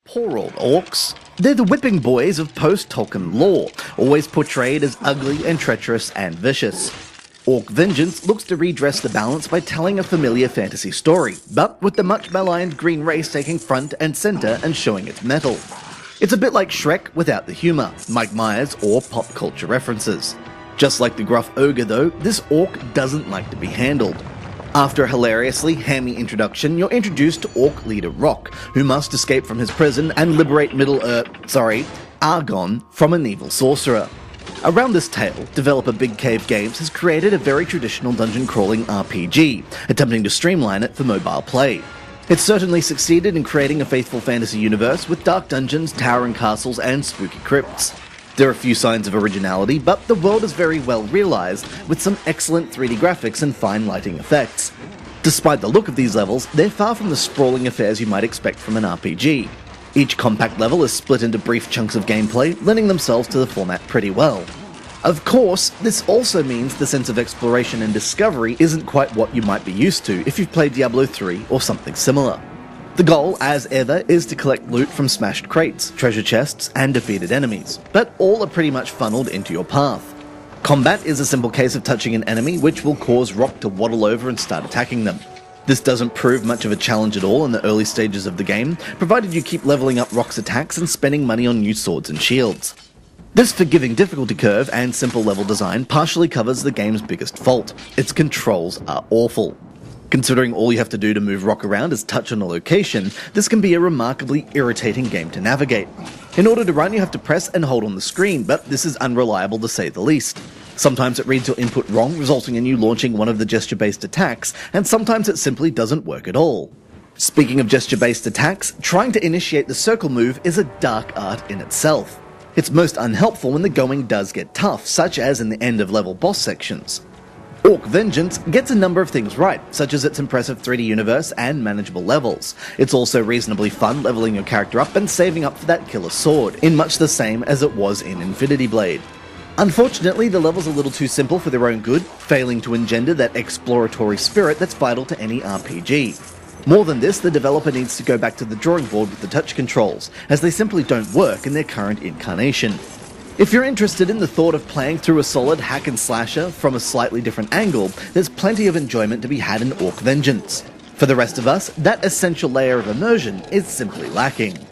Poor old orcs. They're the whipping boys of post-Tolkien lore, always portrayed as ugly and treacherous and vicious. Orc Vengeance looks to redress the balance by telling a familiar fantasy story, but with the much maligned green race taking front and centre and showing its mettle. It's a bit like Shrek without the humour, Mike Myers, or pop culture references. Just like the gruff ogre though, this orc doesn't like to be handled. After a hilariously hammy introduction, you're introduced to Orc leader Rock, who must escape from his prison and liberate Argon from an evil sorcerer. Around this tale, developer Big Cave Games has created a very traditional dungeon-crawling RPG, attempting to streamline it for mobile play. It's certainly succeeded in creating a faithful fantasy universe with dark dungeons, towering castles, and spooky crypts. There are few signs of originality, but the world is very well realised, with some excellent 3D graphics and fine lighting effects. Despite the look of these levels, they're far from the sprawling affairs you might expect from an RPG. Each compact level is split into brief chunks of gameplay, lending themselves to the format pretty well. Of course, this also means the sense of exploration and discovery isn't quite what you might be used to if you've played Diablo 3 or something similar. The goal, as ever, is to collect loot from smashed crates, treasure chests, and defeated enemies, but all are pretty much funneled into your path. Combat is a simple case of touching an enemy, which will cause Rock to waddle over and start attacking them. This doesn't prove much of a challenge at all in the early stages of the game, provided you keep leveling up Rock's attacks and spending money on new swords and shields. This forgiving difficulty curve and simple level design partially covers the game's biggest fault: its controls are awful. Considering all you have to do to move Rock around is touch on a location, this can be a remarkably irritating game to navigate. In order to run, you have to press and hold on the screen, but this is unreliable to say the least. Sometimes it reads your input wrong, resulting in you launching one of the gesture-based attacks, and sometimes it simply doesn't work at all. Speaking of gesture-based attacks, trying to initiate the circle move is a dark art in itself. It's most unhelpful when the going does get tough, such as in the end-of-level boss sections. Orc Vengeance gets a number of things right, such as its impressive 3D universe and manageable levels. It's also reasonably fun leveling your character up and saving up for that killer sword, in much the same as it was in Infinity Blade. Unfortunately, the levels are a little too simple for their own good, failing to engender that exploratory spirit that's vital to any RPG. More than this, the developer needs to go back to the drawing board with the touch controls, as they simply don't work in their current incarnation. If you're interested in the thought of playing through a solid hack and slasher from a slightly different angle, there's plenty of enjoyment to be had in Orc Vengeance. For the rest of us, that essential layer of immersion is simply lacking.